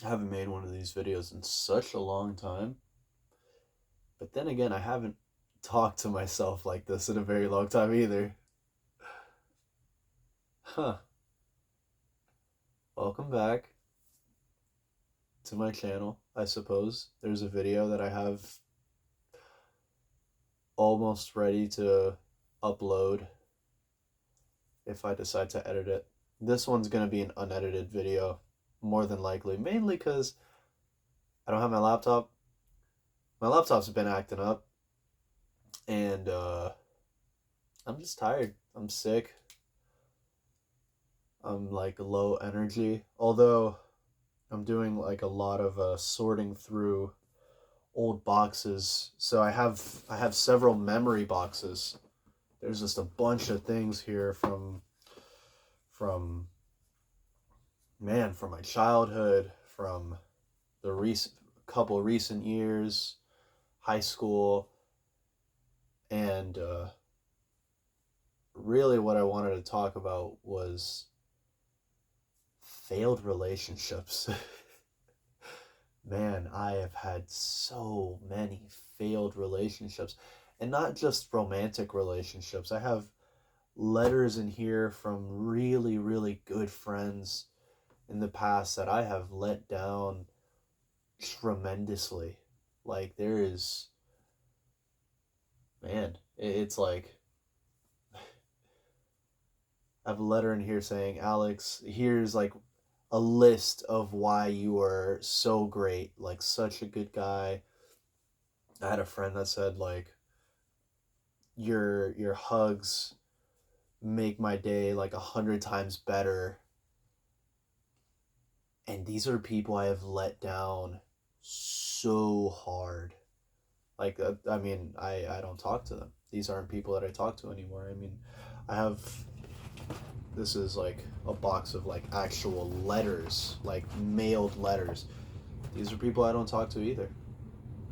I haven't made one of these videos in such a long time. But then again, I haven't talked to myself like this in a very long time either. Huh. Welcome back to my channel, I suppose. There's a video that I have almost ready to upload if I decide to edit it. This one's going to be an unedited video, more than likely, mainly because I don't have my laptop. My laptop's been acting up, and I'm just tired. I'm sick. I'm like low energy. Although I'm doing like a lot of sorting through old boxes. So I have several memory boxes. There's just a bunch of things here from from my childhood, from the recent couple recent years, high school, and really what I wanted to talk about was failed relationships. Man, I have had so many failed relationships, and not just romantic relationships. I have letters in here from really, really good friends in the past that I have let down tremendously. Like, there is, man, it's like, I have a letter in here saying, Alex, here's like a list of why you are so great, like, such a good guy. I had a friend that said, like, your hugs make my day like 100 times better. And these are people I have let down so hard. Like, I don't talk to them. These aren't people that I talk to anymore. I mean, I have, this is like a box of like actual letters, like mailed letters. These are people I don't talk to either.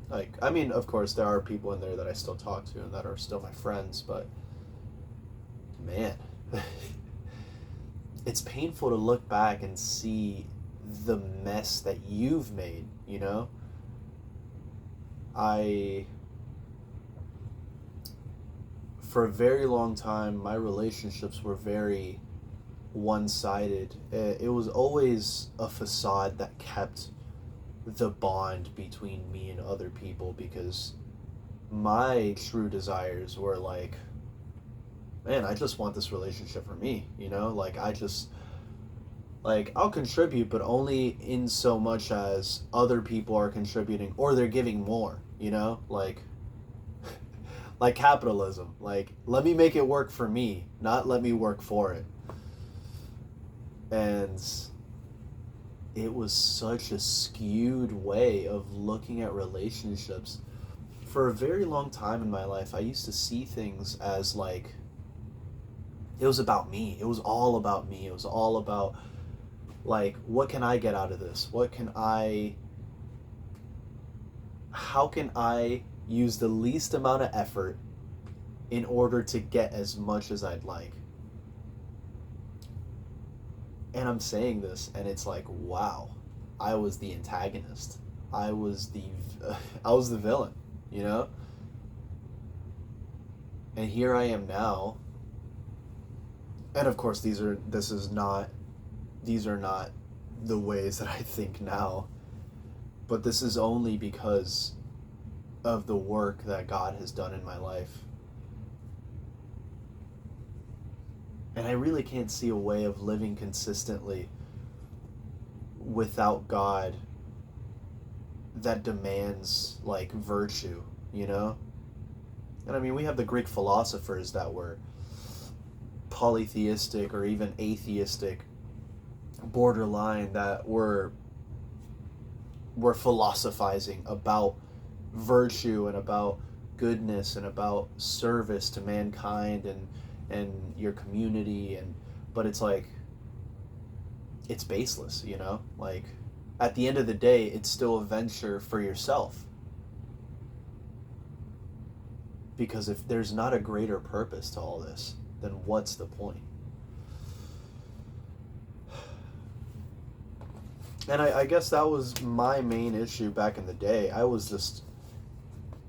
Like, I mean, of course, there are people in there that I still talk to and that are still my friends, but man, it's painful to look back and see the mess that you've made, you know? I, for a very long time, my relationships were very one sided. It was always a facade that kept the bond between me and other people because my true desires were like, man, I just want this relationship for me, you know? Like, I'll contribute, but only in so much as other people are contributing or they're giving more, you know? Like capitalism. Like, let me make it work for me, not let me work for it. And it was such a skewed way of looking at relationships. For a very long time in my life, I used to see things as like, it was about me. It was all about me. It was all about, like, what can I get out of this? How can I use the least amount of effort in order to get as much as I'd like? And I'm saying this, and it's like, wow, I was the antagonist. I was the, I was the villain, you know. And here I am now. And of course, these are not the ways that I think now. But this is only because of the work that God has done in my life. And I really can't see a way of living consistently without God that demands like virtue, you know? And I mean, we have the Greek philosophers that were polytheistic or even atheistic, borderline, that were philosophizing about virtue and about goodness and about service to mankind and your community. And but it's like, it's baseless, you know? Like, at the end of the day, it's still a venture for yourself, because if there's not a greater purpose to all this, then what's the point? And I guess that was my main issue back in the day. I was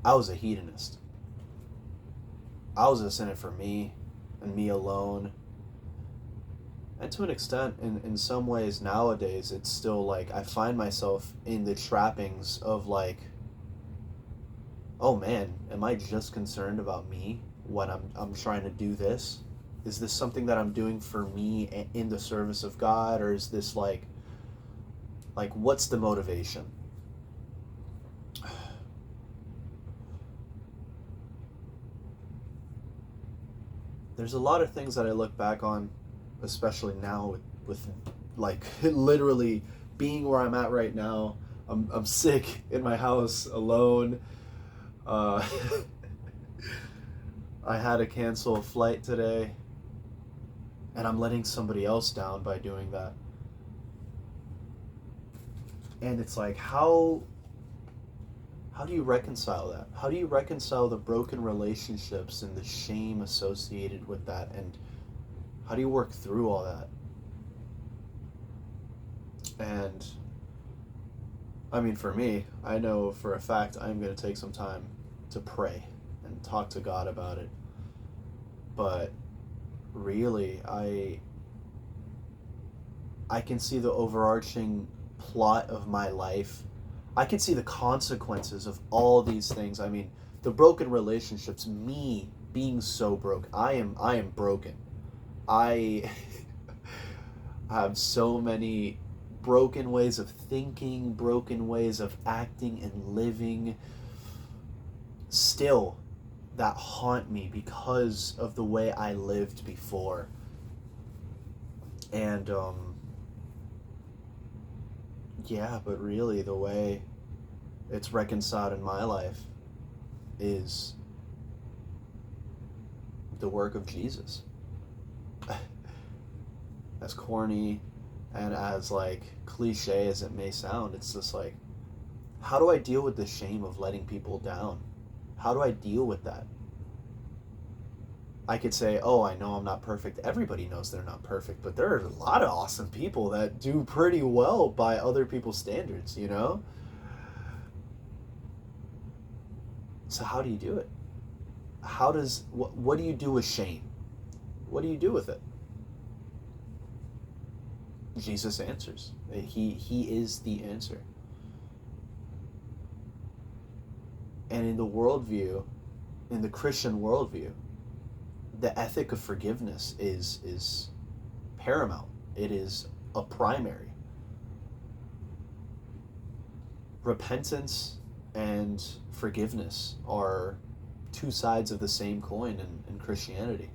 a hedonist. I was just in it for me and me alone. And to an extent, in some ways nowadays, it's still like I find myself in the trappings of like, oh man, am I just concerned about me when I'm trying to do this? Is this something that I'm doing for me in the service of God, or is this like what's the motivation? There's a lot of things that I look back on, especially now with like literally being where I'm at right now. I'm sick in my house alone. Uh, I had to cancel a flight today, and I'm letting somebody else down by doing that. And it's like, how do you reconcile that? How do you reconcile the broken relationships and the shame associated with that? And how do you work through all that? And I mean, for me, I know for a fact I'm going to take some time to pray and talk to God about it. But really, I can see the overarching plot of my life. I can see the consequences of all these things. I mean, the broken relationships, me being so broke. I am broken. I have so many broken ways of thinking, broken ways of acting and living still that haunt me because of the way I lived before. And yeah, but really the way it's reconciled in my life is the work of Jesus. As corny and as like cliche as it may sound, it's just like, how do I deal with the shame of letting people down? How do I deal with that? I could say, oh, I know I'm not perfect. Everybody knows they're not perfect, but there are a lot of awesome people that do pretty well by other people's standards, you know? So how do you do it? What do you do with shame? What do you do with it? Jesus answers. He is the answer. And in the worldview, in the Christian worldview, the ethic of forgiveness is paramount. It is a primary. Repentance and forgiveness are two sides of the same coin in Christianity.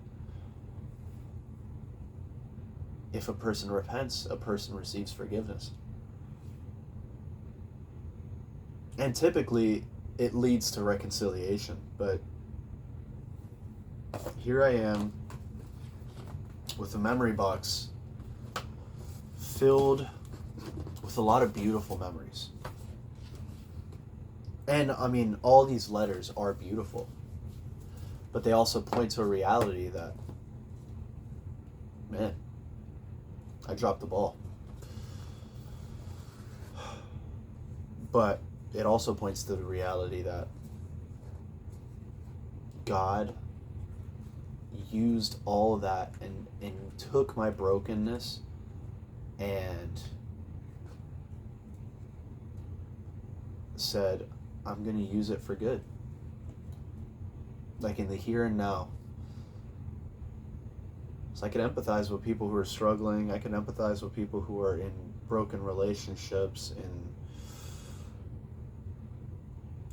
If a person repents, a person receives forgiveness. And typically, it leads to reconciliation, but here I am with a memory box filled with a lot of beautiful memories. And I mean, all these letters are beautiful, but they also point to a reality that, man, I dropped the ball. But it also points to the reality that God used all of that and took my brokenness and said, I'm going to use it for good. Like in the here and now. So I can empathize with people who are struggling. I can empathize with people who are in broken relationships and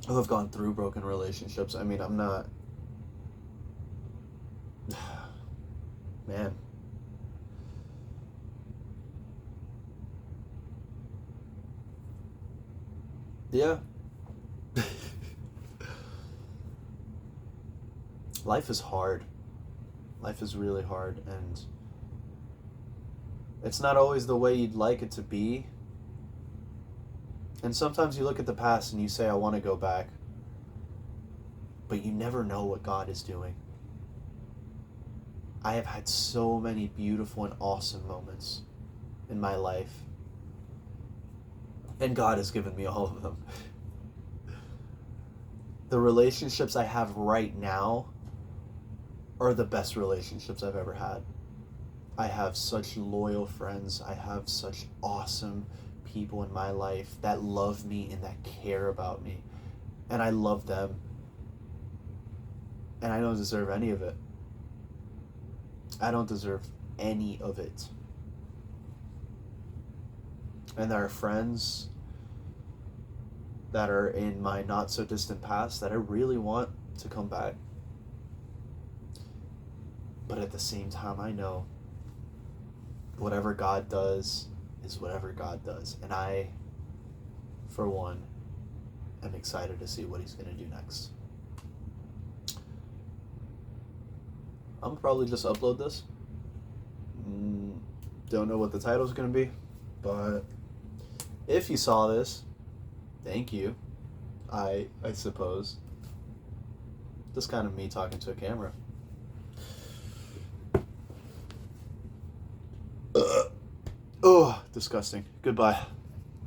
who have gone through broken relationships. I mean, I'm not... Man. Yeah. Life is hard. Life is really hard, and it's not always the way you'd like it to be. And sometimes you look at the past and you say, I want to go back. But you never know what God is doing. I have had so many beautiful and awesome moments in my life. And God has given me all of them. The relationships I have right now are the best relationships I've ever had. I have such loyal friends. I have such awesome people in my life that love me and that care about me. And I love them. And I don't deserve any of it. I don't deserve any of it. And there are friends that are in my not so distant past that I really want to come back. But at the same time, I know whatever God does is whatever God does. And I, for one, am excited to see what he's going to do next. I'm probably just upload this. Don't know what the title's going to be, but if you saw this, thank you. I suppose. Just kind of me talking to a camera. Oh, disgusting. Goodbye.